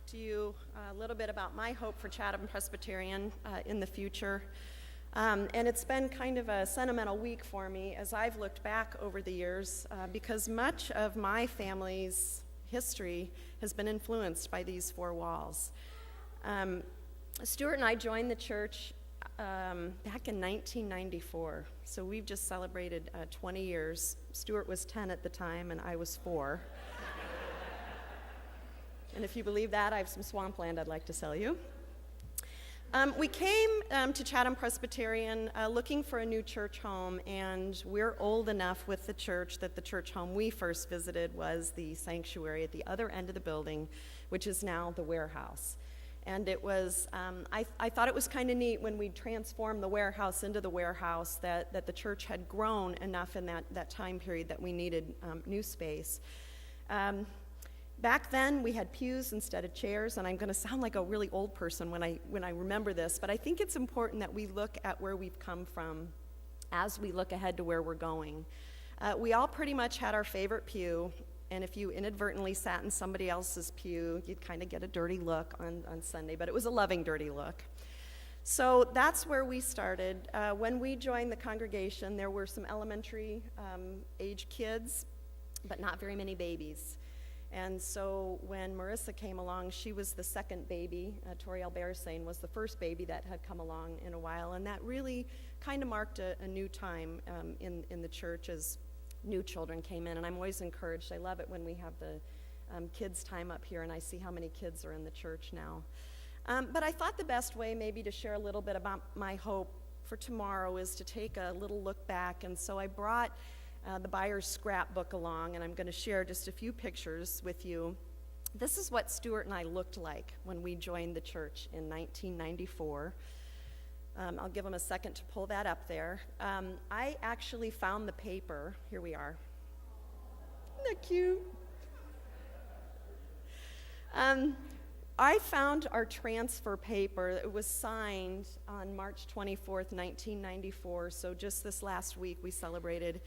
to you a little bit about my hope for Chatham Presbyterian in the future. And it's been kind of a sentimental week for me as I've looked back over the years because much of my family's history has been influenced by these four walls. Stuart and I joined the church back in 1994, so we've just celebrated 20 years. Stuart was 10 at the time, and I was 4. And if you believe that, I have some swampland I'd like to sell you. We came to Chatham Presbyterian looking for a new church home, and we're old enough with the church that the church home we first visited was the sanctuary at the other end of the building, which is now the warehouse. And it was, I thought it was kind of neat when we transformed the warehouse into the warehouse that the church had grown enough in that time period that we needed new space. Back then, we had pews instead of chairs, and I'm going to sound like a really old person when I remember this, but I think it's important that we look at where we've come from as we look ahead to where we're going. We all pretty much had our favorite pew, and if you inadvertently sat in somebody else's pew, you'd kind of get a dirty look on Sunday, but it was a loving dirty look. So that's where we started. When we joined the congregation, there were some elementary age kids, but not very many babies. And so when Marissa came along, she was the second baby. Toriel Bearsane was the first baby that had come along in a while, and that really kind of marked a new time in the church as new children came in. And I'm always encouraged. I love it when we have the kids' time up here, and I see how many kids are in the church now. But I thought the best way maybe to share a little bit about my hope for tomorrow is to take a little look back. And so I brought the Buyer's Scrapbook along, and I'm going to share just a few pictures with you. This is what Stuart and I looked like when we joined the church in 1994. I'll give them a second to pull that up there. I actually found the paper. Here we are. Isn't that cute? I found our transfer paper. It was signed on March 24th, 1994, so just this last week we celebrated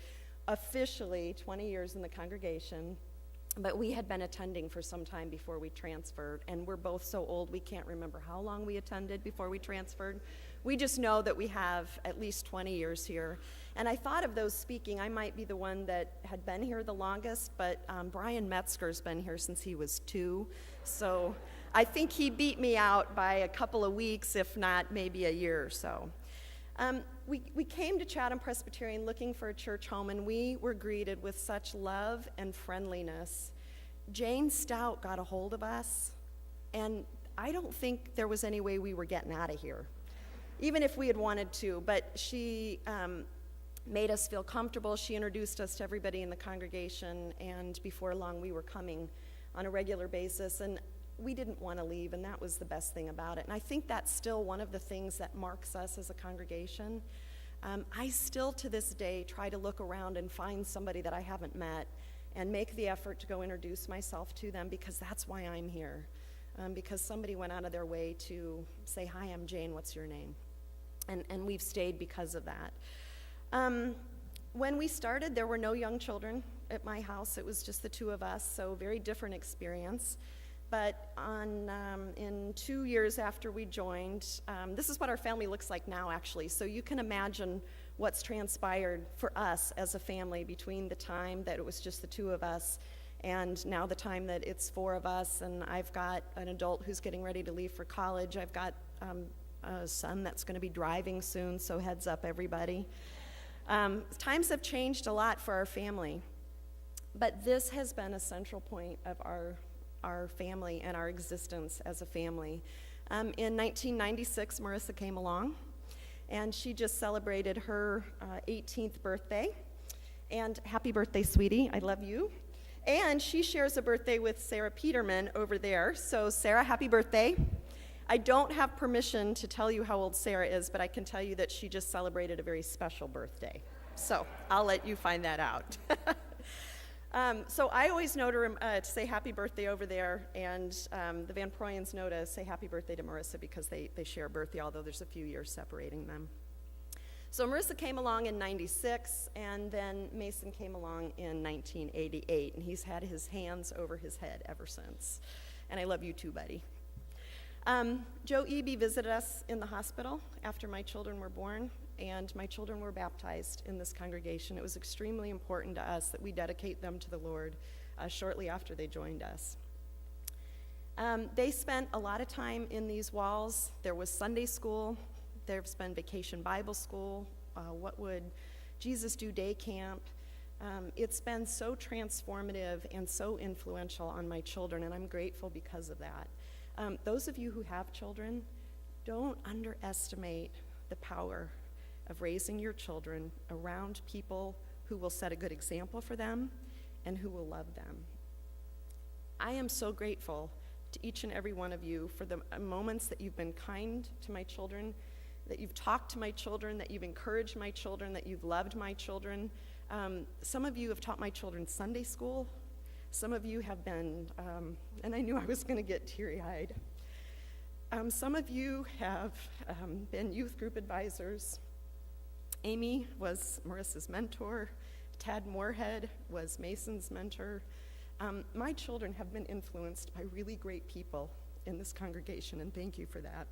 officially 20 years in the congregation, but we had been attending for some time before we transferred, and we're both so old we can't remember how long we attended before we transferred. We just know that we have at least 20 years here. And I thought of those speaking, I might be the one that had been here the longest, but Brian Metzger's been here since he was 2, so I think he beat me out by a couple of weeks, if not maybe a year or so. We came to Chatham Presbyterian looking for a church home, and we were greeted with such love and friendliness. Jane Stout got a hold of us, and I don't think there was any way we were getting out of here, even if we had wanted to, but she made us feel comfortable. She introduced us to everybody in the congregation, and before long we were coming on a regular basis, and we didn't want to leave, and that was the best thing about it. And I think that's still one of the things that marks us as a congregation. I still, to this day, try to look around and find somebody that I haven't met and make the effort to go introduce myself to them, because that's why I'm here. Because somebody went out of their way to say, "Hi, I'm Jane, what's your name?" And we've stayed because of that. When we started, there were no young children at my house. It was just the two of us, so very different experience. But in 2 years after we joined, this is what our family looks like now, actually. So you can imagine what's transpired for us as a family between the time that it was just the two of us and now the time that it's 4 of us. And I've got an adult who's getting ready to leave for college. I've got a son that's going to be driving soon, so heads up, everybody. Times have changed a lot for our family, but this has been a central point of our family and our existence as a family. In 1996, Marissa came along, and she just celebrated her 18th birthday. And happy birthday, sweetie, I love you. And she shares a birthday with Sarah Peterman over there. So Sarah, happy birthday. I don't have permission to tell you how old Sarah is, but I can tell you that she just celebrated a very special birthday. So I'll let you find that out. So I always know to say happy birthday over there, and the Van Proyens know to say happy birthday to Marissa because they share a birthday, although there's a few years separating them. So Marissa came along in 96, and then Mason came along in 1988, and he's had his hands over his head ever since. And I love you too, buddy. Joe Eby visited us in the hospital after my children were born, and my children were baptized in this congregation. It was extremely important to us that we dedicate them to the Lord shortly after they joined us. They spent a lot of time in these walls. There was Sunday school. There's been Vacation Bible School. What Would Jesus Do Day Camp. It's been so transformative and so influential on my children, and I'm grateful because of that. Those of you who have children, don't underestimate the power of raising your children around people who will set a good example for them and who will love them. I am so grateful to each and every one of you for the moments that you've been kind to my children, that you've talked to my children, that you've encouraged my children, that you've loved my children. Some of you have taught my children Sunday school. Some of you have been, and I knew I was going to get teary-eyed. Some of you have been youth group advisors. Amy was Marissa's mentor. Tad Moorhead was Mason's mentor. My children have been influenced by really great people in this congregation, and thank you for that.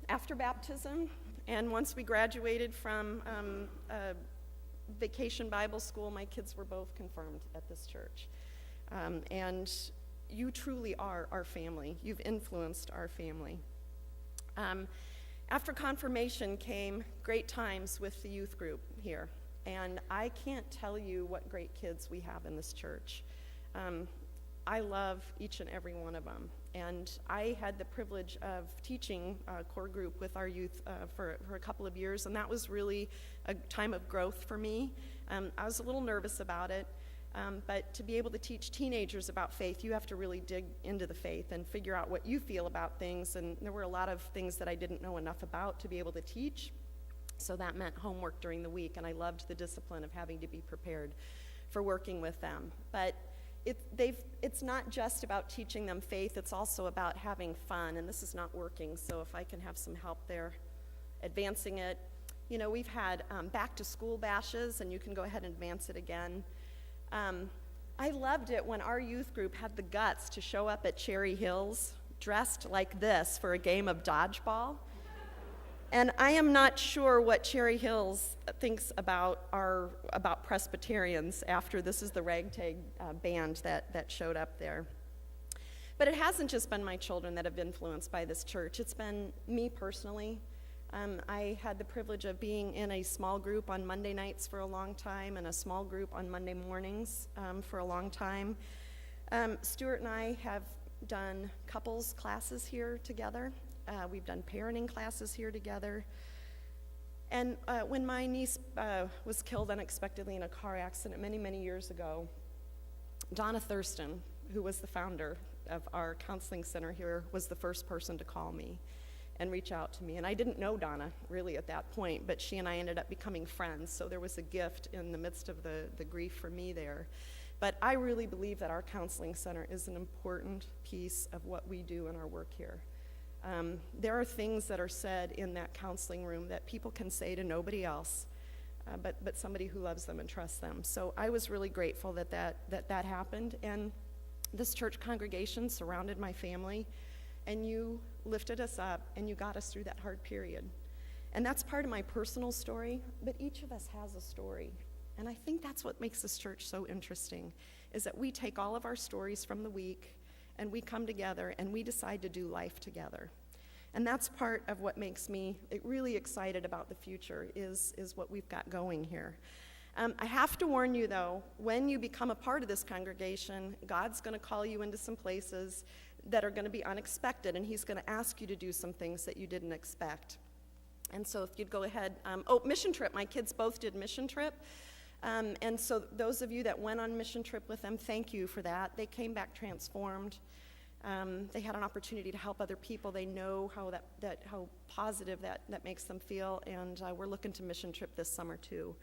After baptism, and once we graduated from Vacation Bible School, my kids were both confirmed at this church. And you truly are our family. You've influenced our family. After confirmation came great times with the youth group here. And I can't tell you what great kids we have in this church. I love each and every one of them. And I had the privilege of teaching a core group with our youth for a couple of years, and that was really a time of growth for me. I was a little nervous about it, but to be able to teach teenagers about faith, you have to really dig into the faith and figure out what you feel about things, and there were a lot of things that I didn't know enough about to be able to teach, so that meant homework during the week, and I loved the discipline of having to be prepared for working with them. But it's not just about teaching them faith, it's also about having fun, and this is not working, so if I can have some help there, advancing it. You know, we've had back to school bashes, and you can go ahead and advance it again. I loved it when our youth group had the guts to show up at Cherry Hills dressed like this for a game of dodgeball. And I am not sure what Cherry Hills thinks about Presbyterians after this is the ragtag band that showed up there. But it hasn't just been my children that have been influenced by this church. It's been me personally. I had the privilege of being in a small group on Monday nights for a long time and a small group on Monday mornings for a long time. Stuart and I have done couples classes here together. We've done parenting classes here together. And when my niece was killed unexpectedly in a car accident many, many years ago, Donna Thurston, who was the founder of our counseling center here, was the first person to call me and reach out to me. And I didn't know Donna really at that point, but she and I ended up becoming friends, so there was a gift in the midst of the grief for me there. But I really believe that our counseling center is an important piece of what we do in our work here. There are things that are said in that counseling room that people can say to nobody else, but somebody who loves them and trusts them. So I was really grateful that happened, and this church congregation surrounded my family, and you lifted us up, and you got us through that hard period. And that's part of my personal story, but each of us has a story. And I think that's what makes this church so interesting, is that we take all of our stories from the week, and we come together and we decide to do life together. And that's part of what makes me really excited about the future is what we've got going here. I have to warn you, though, when you become a part of this congregation, God's going to call you into some places that are going to be unexpected, and he's going to ask you to do some things that you didn't expect. And so if you'd go ahead. Mission trip. My kids both did mission trip. And so those of you that went on mission trip with them, thank you for that. They came back transformed. They had an opportunity to help other people. They know how positive that makes them feel, and we're looking to mission trip this summer too.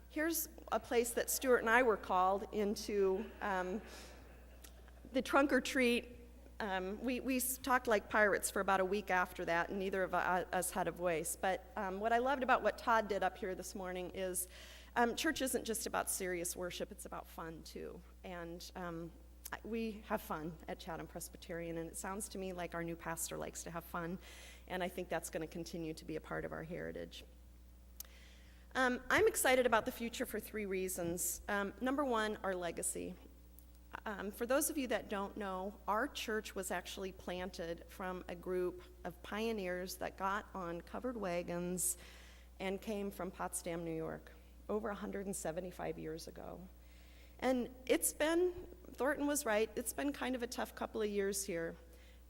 Here's a place that Stuart and I were called into, the trunk or treat. We talked like pirates for about a week after that, and neither of us had a voice. But what I loved about what Todd did up here this morning is church isn't just about serious worship, it's about fun too. And we have fun at Chatham Presbyterian, and it sounds to me like our new pastor likes to have fun, and I think that's going to continue to be a part of our heritage. I'm excited about the future for 3 reasons. Number one, our legacy. For those of you that don't know, our church was actually planted from a group of pioneers that got on covered wagons and came from Potsdam, New York, over 175 years ago. And Thornton was right, it's been kind of a tough couple of years here,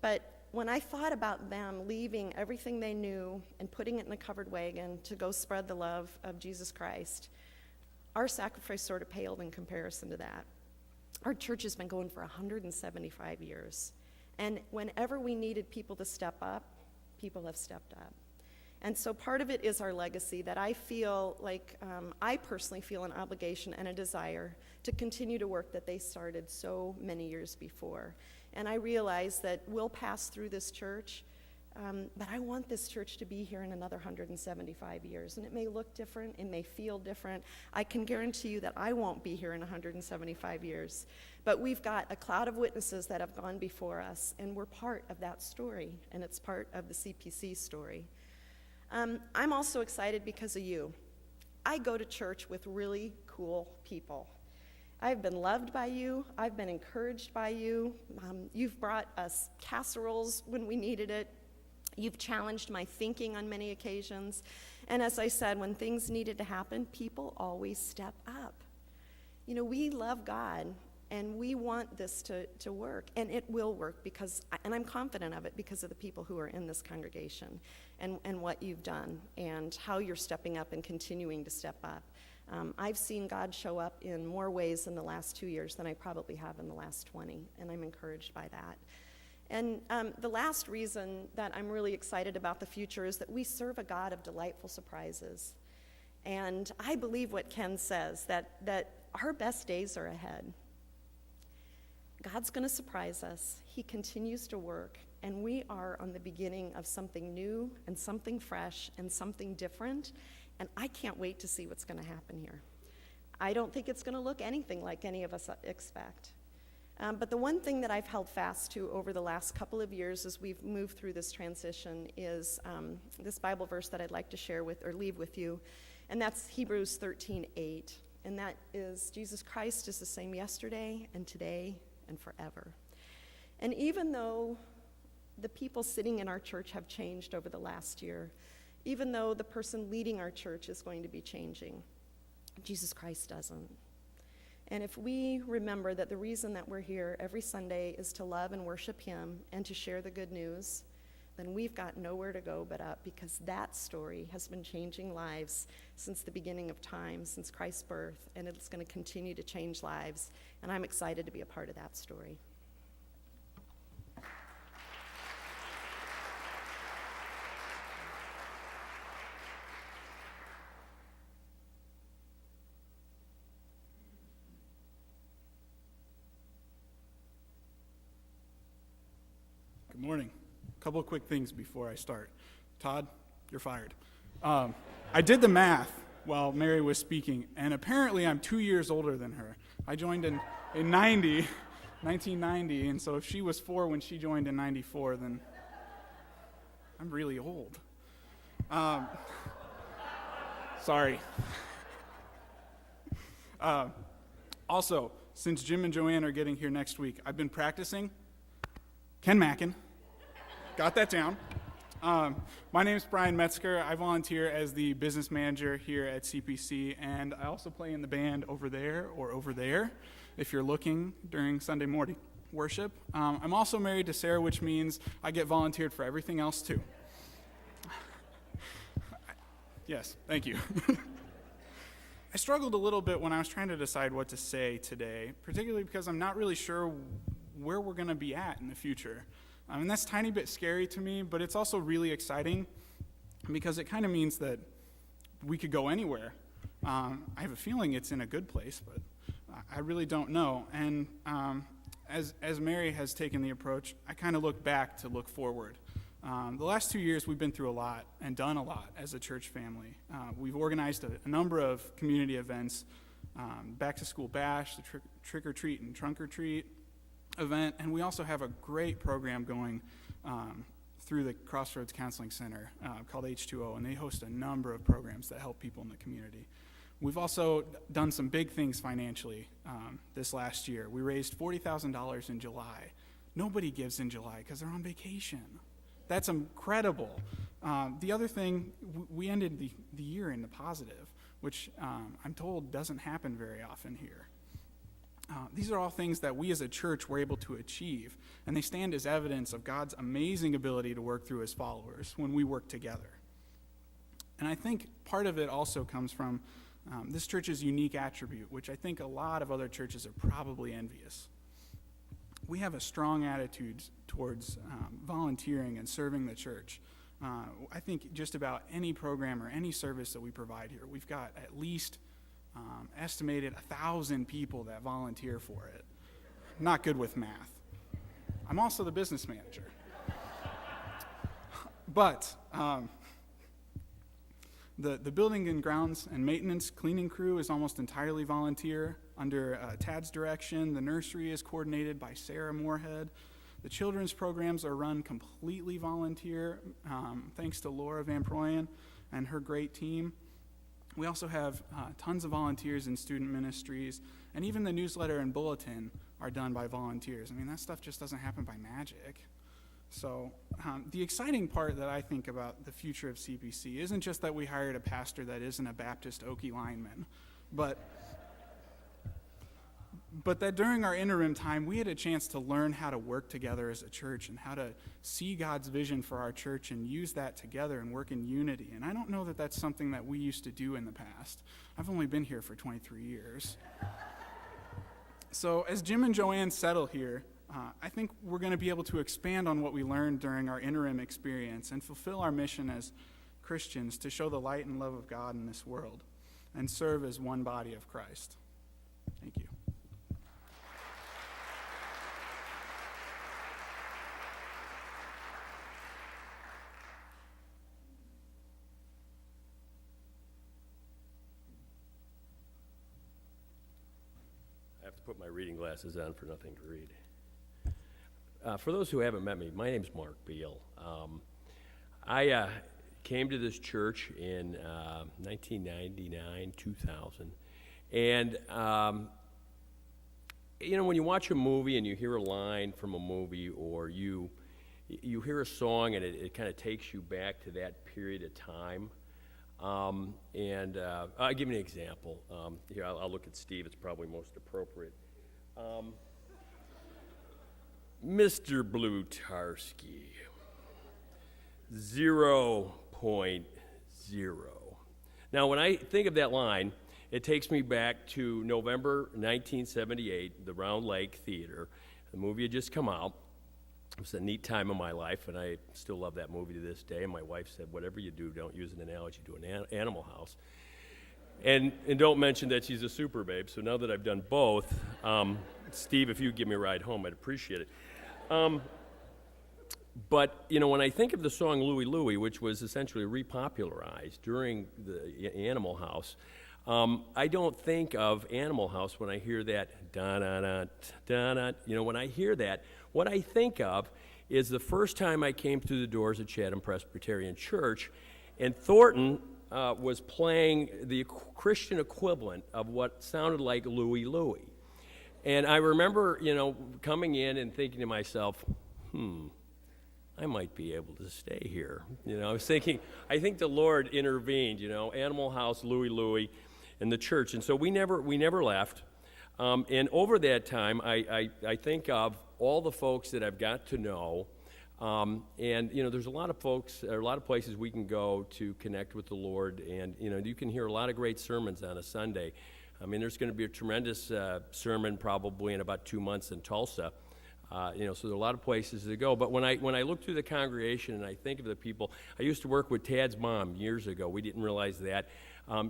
but when I thought about them leaving everything they knew and putting it in a covered wagon to go spread the love of Jesus Christ, our sacrifice sort of paled in comparison to that. Our church has been going for 175 years, and whenever we needed people to step up, people have stepped up. And so part of it is our legacy that I feel like, I personally feel an obligation and a desire to continue to work that they started so many years before. And I realize that we'll pass through this church, but I want this church to be here in another 175 years. And it may look different, it may feel different. I can guarantee you that I won't be here in 175 years. But we've got a cloud of witnesses that have gone before us, and we're part of that story, and it's part of the CPC story. I'm also excited because of you. I go to church with really cool people. I've been loved by you. I've been encouraged by you. You've brought us casseroles when we needed it. You've challenged my thinking on many occasions. And as I said, when things needed to happen, people always step up. You know, we love God, and we want this to work, and it will work and I'm confident of it because of the people who are in this congregation and what you've done and how you're stepping up and continuing to step up. I've seen God show up in more ways in the last 2 years than I probably have in the last 20, and I'm encouraged by that. And the last reason that I'm really excited about the future is that we serve a God of delightful surprises. And I believe what Ken says, that our best days are ahead. God's going to surprise us. He continues to work, and we are on the beginning of something new and something fresh and something different, and I can't wait to see what's going to happen here. I don't think it's going to look anything like any of us expect. But the one thing that I've held fast to over the last couple of years as we've moved through this transition is this Bible verse that I'd like to share with or leave with you, and that's Hebrews 13:8, and that is Jesus Christ is the same yesterday and today and forever. And even though the people sitting in our church have changed over the last year, even though the person leading our church is going to be changing, Jesus Christ doesn't. And if we remember that the reason that we're here every Sunday is to love and worship him and to share the good news, then we've got nowhere to go but up, because that story has been changing lives since the beginning of time, since Christ's birth, and it's going to continue to change lives, and I'm excited to be a part of that story. Good morning. A couple of quick things before I start. Todd, you're fired. I did the math while Mary was speaking, and apparently I'm 2 years older than her. I joined in 1990, and so if she was 4 when she joined in 94, then I'm really old. Sorry. Also, since Jim and Joanne are getting here next week, I've been practicing. Ken Mackin. Got that down. My name is Brian Metzger. I volunteer as the business manager here at CPC, and I also play in the band over there, if you're looking during Sunday morning worship. I'm also married to Sarah, which means I get volunteered for everything else too. Yes, thank you. I struggled a little bit when I was trying to decide what to say today, particularly because I'm not really sure where we're going to be at in the future. And that's a tiny bit scary to me, but it's also really exciting because it kind of means that we could go anywhere. I have a feeling it's in a good place, but I really don't know. And as Mary has taken the approach, I kind of look back to look forward. The last 2 years, we've been through a lot and done a lot as a church family. We've organized a number of community events, back to school bash, the trick or treat and trunk or treat, event, and we also have a great program going through the Crossroads Counseling Center called H2O, and they host a number of programs that help people in the community. We've also done some big things financially this last year. We raised $40,000 in July. Nobody gives in July because they're on vacation. That's incredible. The other thing, we ended the year in the positive, which I'm told doesn't happen very often here. These are all things that we as a church were able to achieve, and they stand as evidence of God's amazing ability to work through his followers when we work together. And I think part of it also comes from this church's unique attribute, which I think a lot of other churches are probably envious. We have a strong attitude towards volunteering and serving the church. I think just about any program or any service that we provide here, we've got at least estimated 1,000 people that volunteer for it. Not good with math. I'm also the business manager. But the building and grounds and maintenance cleaning crew is almost entirely volunteer under Tad's direction. The nursery is coordinated by Sarah Moorhead. The children's programs are run completely volunteer, thanks to Laura Van Proyen and her great team. We also have tons of volunteers in student ministries, and even the newsletter and bulletin are done by volunteers. I mean, that stuff just doesn't happen by magic. So the exciting part that I think about the future of CPC isn't just that we hired a pastor that isn't a Baptist Okie lineman, but that during our interim time, we had a chance to learn how to work together as a church and how to see God's vision for our church and use that together and work in unity. And I don't know that that's something that we used to do in the past. I've only been here for 23 years. So as Jim and Joanne settle here, I think we're going to be able to expand on what we learned during our interim experience and fulfill our mission as Christians to show the light and love of God in this world and serve as one body of Christ. Thank you. I have to put my reading glasses on for nothing to read. For those who haven't met me, my name's Mark Beal. I came to this church in 1999, 2000. And, when you watch a movie and you hear a line from a movie, or you hear a song and it kind of takes you back to that period of time. I'll give you an example. Here, I'll look at Steve. It's probably most appropriate. Mr. Blutarski, 0.0. Now, when I think of that line, it takes me back to November 1978, the Round Lake Theater. The movie had just come out. It was a neat time of my life, and I still love that movie to this day. And my wife said, whatever you do, don't use an analogy to an Animal House. And don't mention that she's a super babe. So now that I've done both, Steve, if you give me a ride home, I'd appreciate it. But, when I think of the song Louie Louie, which was essentially repopularized during the Animal House, I don't think of Animal House when I hear that da-da-da, da-da. When I hear that, what I think of is the first time I came through the doors at Chatham Presbyterian Church, and Thornton was playing the Christian equivalent of what sounded like Louie Louie. And I remember, coming in and thinking to myself, I might be able to stay here. I was thinking, I think the Lord intervened, Animal House, Louie Louie, and the church. And so we never left. And over that time, I think of all the folks that I've got to know. And there's a lot of folks, or a lot of places we can go to connect with the Lord. And, you can hear a lot of great sermons on a Sunday. I mean, there's going to be a tremendous sermon probably in about 2 months in Tulsa. So there are a lot of places to go. But when I look through the congregation and I think of the people, I used to work with Tad's mom years ago. We didn't realize that.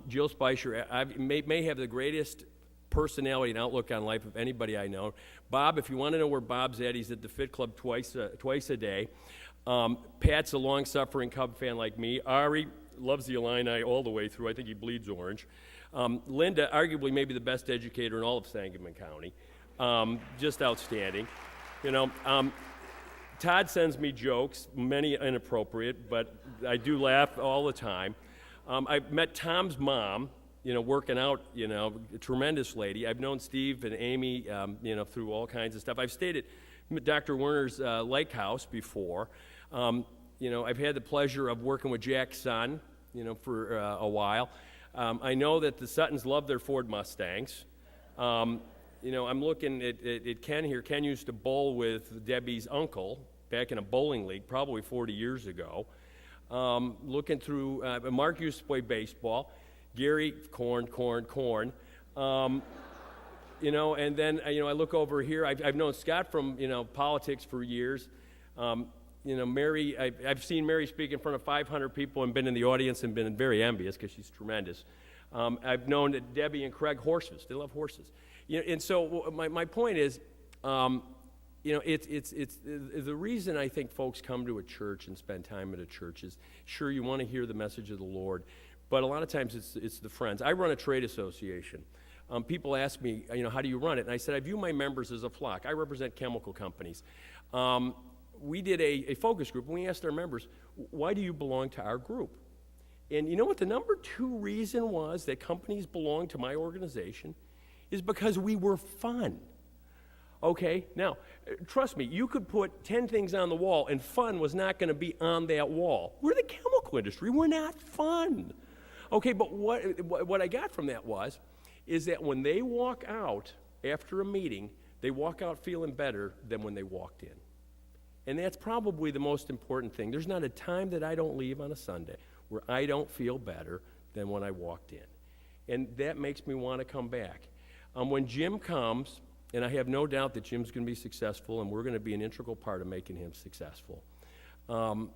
Jill Spicer may have the greatest personality and outlook on life of anybody I know. Bob, if you want to know where Bob's at, he's at the Fit Club twice a day. Pat's a long-suffering Cub fan like me. Ari loves the Illini all the way through. I think he bleeds orange. Linda, arguably maybe the best educator in all of Sangamon County. Just outstanding. You know, Todd sends me jokes, many inappropriate, but I do laugh all the time. I met Tom's mom, you know, working out, you know, a tremendous lady. I've known Steve and Amy, you know, through all kinds of stuff. I've stayed at Dr. Werner's lake house before. You know, I've had the pleasure of working with Jack's son, you know, for a while. I know that the Suttons love their Ford Mustangs. You know, I'm looking at Ken here. Ken used to bowl with Debbie's uncle back in a bowling league probably 40 years ago. Looking through, Mark used to play baseball. Gary, corn. You know, and then, you know, I look over here. I've known Scott from, you know, politics for years. You know, Mary, I've seen Mary speak in front of 500 people and been in the audience and been very envious because she's tremendous. I've known Debbie and Craig horses. They love horses. You know, and so my point is, you know, it's the reason I think folks come to a church and spend time at a church is, sure, you want to hear the message of the Lord, but a lot of times it's the friends. I run a trade association. People ask me, you know, how do you run it? And I said, I view my members as a flock. I represent chemical companies. We did a focus group, and we asked our members, why do you belong to our group? And you know what the number 2 reason was that companies belong to my organization? Is because we were fun. Okay? Now, trust me, you could put 10 things on the wall, and fun was not going to be on that wall. We're the chemical industry. We're not fun. Okay, but what I got from that is that when they walk out after a meeting, they walk out feeling better than when they walked in. And that's probably the most important thing. There's not a time that I don't leave on a Sunday where I don't feel better than when I walked in. And that makes me want to come back. When Jim comes, and I have no doubt that Jim's going to be successful, and we're going to be an integral part of making him successful. You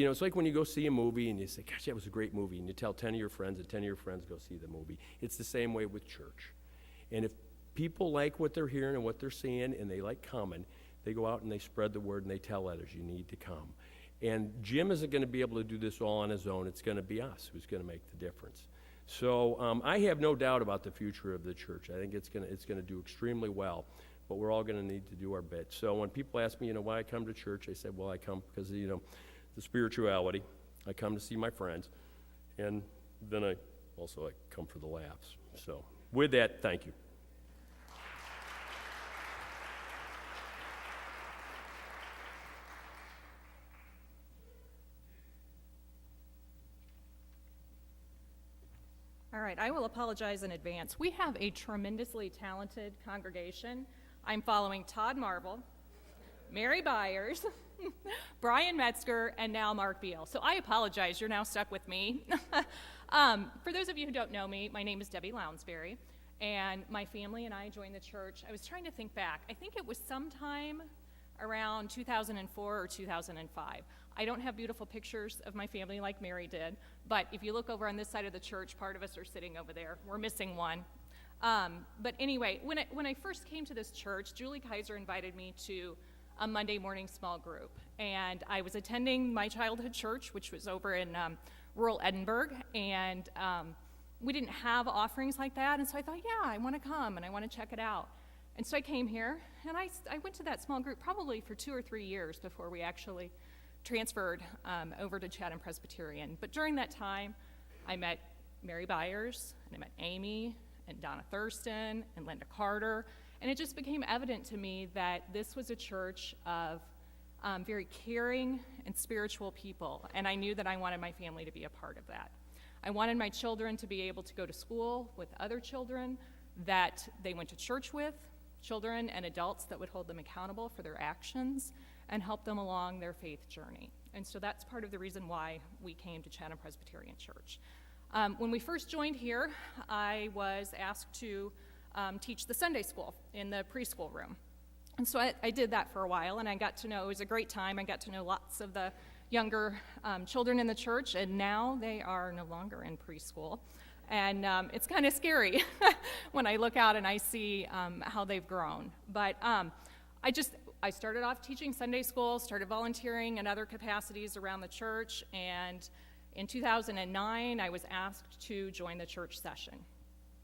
know, it's like when you go see a movie and you say, gosh, that was a great movie, and you tell 10 of your friends, and 10 of your friends go see the movie. It's the same way with church. And if people like what they're hearing and what they're seeing, and they like coming, they go out and they spread the word and they tell others, you need to come. And Jim isn't going to be able to do this all on his own. It's going to be us who's going to make the difference. So I have no doubt about the future of the church. I think it's going to do extremely well, but we're all going to need to do our bit. So when people ask me, you know, why I come to church, I said, well, I come because, you know, the spirituality. I come to see my friends, and then I come for the laughs. So with that, thank you. All right, I will apologize in advance. We have a tremendously talented congregation. I'm following Todd Marble, Mary Byers, Brian Metzger, and now Mark Beal. So I apologize, you're now stuck with me. For those of you who don't know me, my name is Debbie Lounsbury, and my family and I joined the church. I was trying to think back. I think it was sometime around 2004 or 2005. I don't have beautiful pictures of my family like Mary did, but if you look over on this side of the church, part of us are sitting over there. We're missing one. But anyway, when I first came to this church, Julie Kaiser invited me to a Monday morning small group, and I was attending my childhood church, which was over in rural Edinburgh, and we didn't have offerings like that, and so I thought, yeah, I want to come and I want to check it out. And so I came here, and I went to that small group probably for 2 or 3 years before we actually transferred over to Chatham Presbyterian. But during that time, I met Mary Byers, and I met Amy, and Donna Thurston, and Linda Carter, and it just became evident to me that this was a church of very caring and spiritual people, and I knew that I wanted my family to be a part of that. I wanted my children to be able to go to school with other children that they went to church with, children and adults that would hold them accountable for their actions and help them along their faith journey. And so that's part of the reason why we came to Chatham Presbyterian Church. When we first joined here, I was asked to teach the Sunday school in the preschool room. And so I did that for a while, and I got to know, it was a great time. I got to know lots of the younger children in the church, and now they are no longer in preschool. And it's kind of scary when I look out and I see how they've grown. But I started off teaching Sunday school, started volunteering in other capacities around the church, and in 2009, I was asked to join the church session.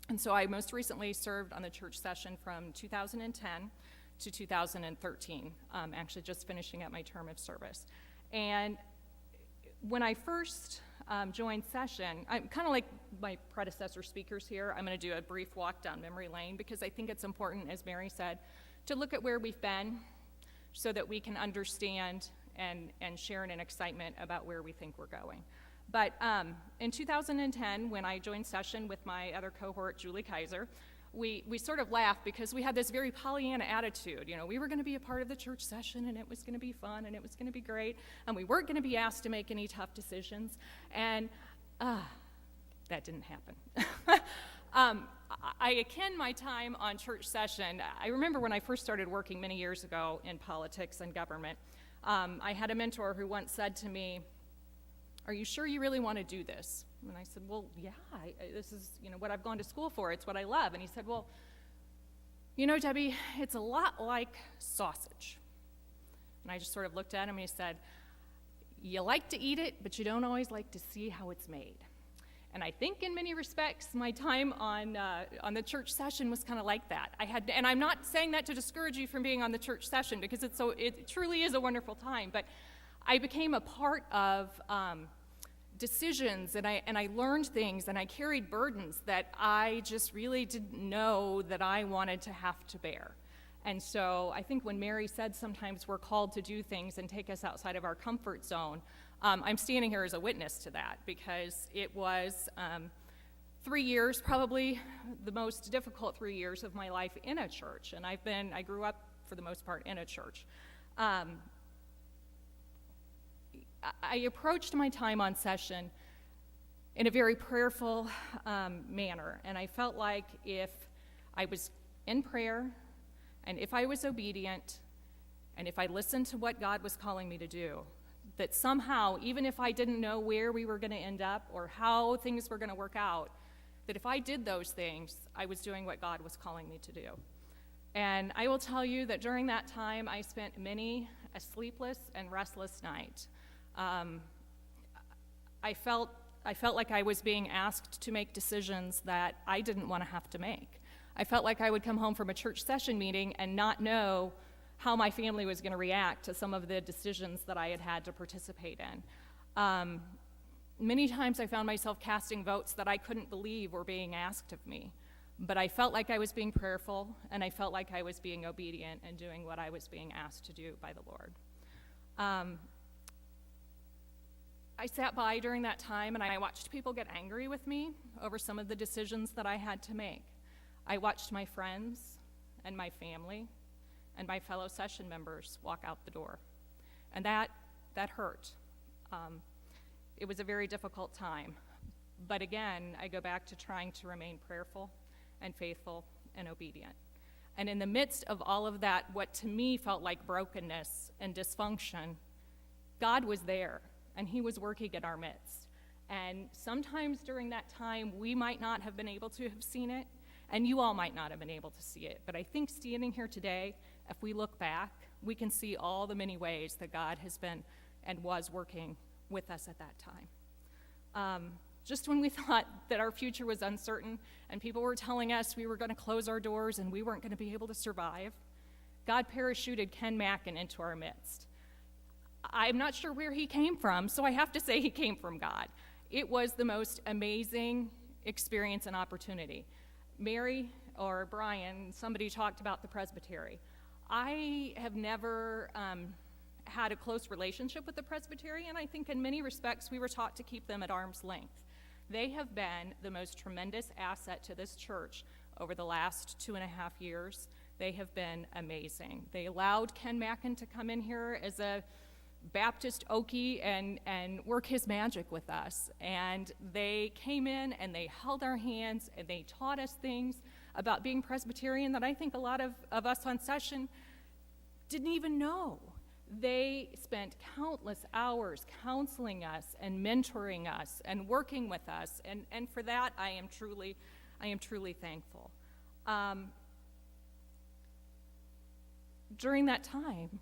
And so I most recently served on the church session from 2010 to 2013, actually just finishing up my term of service. And when I first joined session, I'm kind of like my predecessor speakers here. I'm going to do a brief walk down memory lane because I think it's important, as Mary said, to look at where we've been so that we can understand and share in an excitement about where we think we're going. But in 2010, when I joined session with my other cohort, Julie Kaiser, we sort of laughed because we had this very Pollyanna attitude. You know, we were going to be a part of the church session, and it was going to be fun, and it was going to be great, and we weren't going to be asked to make any tough decisions, and that didn't happen. I akin my time on church session. I remember when I first started working many years ago in politics and government, I had a mentor who once said to me, "Are you sure you really want to do this?" And I said, "Well, yeah, this is, what I've gone to school for. It's what I love." And he said, "Well, Debbie, it's a lot like sausage." And I just sort of looked at him and he said, "You like to eat it, but you don't always like to see how it's made." And I think in many respects, my time on the church session was kind of like that. And I'm not saying that to discourage you from being on the church session because it truly is a wonderful time, but I became a part of decisions, and I learned things, and I carried burdens that I just really didn't know that I wanted to have to bear. And so I think when Mary said sometimes we're called to do things and take us outside of our comfort zone, I'm standing here as a witness to that because it was 3 years, probably the most difficult 3 years of my life in a church, and I grew up for the most part in a church. I approached my time on session in a very prayerful manner, and I felt like if I was in prayer, and if I was obedient, and if I listened to what God was calling me to do, that somehow, even if I didn't know where we were going to end up or how things were going to work out, that if I did those things, I was doing what God was calling me to do. And I will tell you that during that time, I spent many a sleepless and restless night. I felt like I was being asked to make decisions that I didn't want to have to make. I felt like I would come home from a church session meeting and not know how my family was going to react to some of the decisions that I had to participate in. Many times I found myself casting votes that I couldn't believe were being asked of me, but I felt like I was being prayerful, and I felt like I was being obedient and doing what I was being asked to do by the Lord. I sat by during that time and I watched people get angry with me over some of the decisions that I had to make. I watched my friends and my family and my fellow session members walk out the door. And that hurt. It was a very difficult time. But again, I go back to trying to remain prayerful and faithful and obedient. And in the midst of all of that, what to me felt like brokenness and dysfunction, God was there. And he was working in our midst. And sometimes during that time, we might not have been able to have seen it, and you all might not have been able to see it. But I think standing here today, if we look back, we can see all the many ways that God has been and was working with us at that time. Just when we thought that our future was uncertain and people were telling us we were going to close our doors and we weren't going to be able to survive, God parachuted Ken Mackin into our midst. I'm not sure where he came from, so I have to say he came from God. It was the most amazing experience and opportunity. Mary or Brian, somebody talked about the presbytery. I have never had a close relationship with the presbytery, and I think in many respects we were taught to keep them at arm's length. They have been the most tremendous asset to this church over the last 2.5 years. They have been amazing. They allowed Ken Mackin to come in here as a Baptist Okie and work his magic with us. And they came in and they held our hands and they taught us things about being Presbyterian that I think a lot of us on session didn't even know. They spent countless hours counseling us and mentoring us and working with us, and for that I am truly thankful. During that time,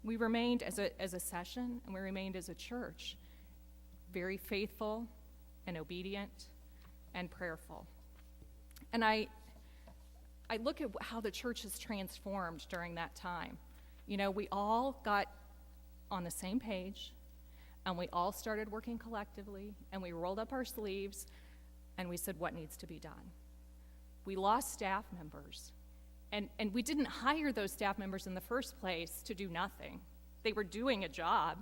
we remained as a session, and we remained as a church very faithful and obedient and prayerful. And I I look at how the church has transformed during that time. You know, we all got on the same page, and we all started working collectively, and we rolled up our sleeves, and we said, what needs to be done? We lost staff members, and we didn't hire those staff members in the first place to do nothing. They were doing a job,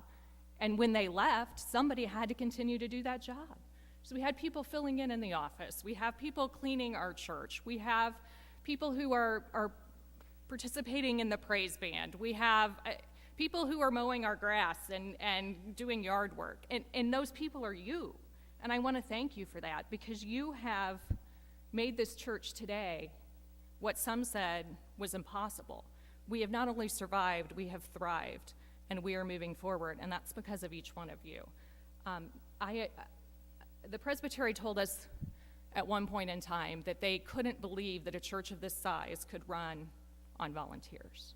and when they left, somebody had to continue to do that job. So we had people filling in the office. We have people cleaning our church. We have people who are participating in the praise band. We have people who are mowing our grass and doing yard work. And those people are you. And I want to thank you for that, because you have made this church today what some said was impossible. We have not only survived, we have thrived, and we are moving forward, and that's because of each one of you. The presbytery told us at one point in time that they couldn't believe that a church of this size could run on volunteers.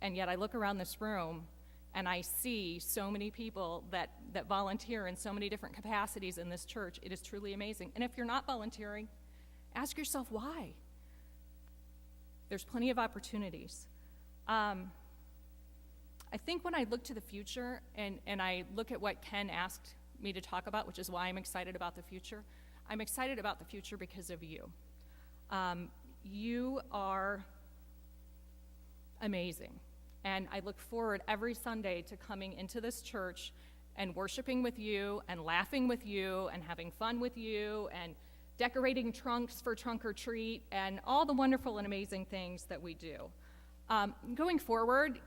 And yet I look around this room and I see so many people that volunteer in so many different capacities in this church. It is truly amazing. And if you're not volunteering, ask yourself why. There's plenty of opportunities. I think when I look to the future and I look at what Ken asked me to talk about, which is why I'm excited about the future, I'm excited about the future because of you. You are amazing. And I look forward every Sunday to coming into this church and worshiping with you and laughing with you and having fun with you and decorating trunks for trunk or treat and all the wonderful and amazing things that we do. Going forward,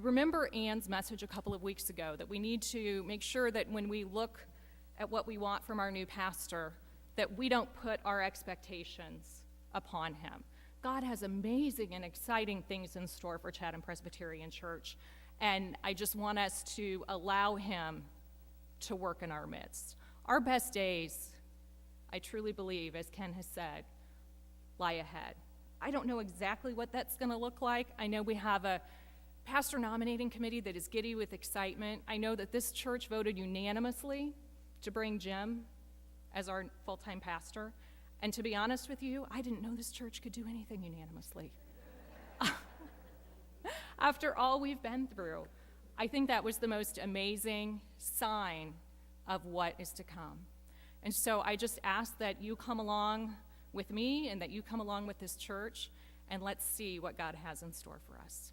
remember Ann's message a couple of weeks ago that we need to make sure that when we look at what we want from our new pastor, that we don't put our expectations upon him. God has amazing and exciting things in store for Chatham Presbyterian Church, and I just want us to allow him to work in our midst. Our best days, I truly believe, as Ken has said, lie ahead. I don't know exactly what that's going to look like. I know we have a pastor nominating committee that is giddy with excitement. I know that this church voted unanimously to bring Jim as our full-time pastor. And to be honest with you, I didn't know this church could do anything unanimously. After all we've been through, I think that was the most amazing sign of what is to come. And so I just ask that you come along with me and that you come along with this church, and let's see what God has in store for us.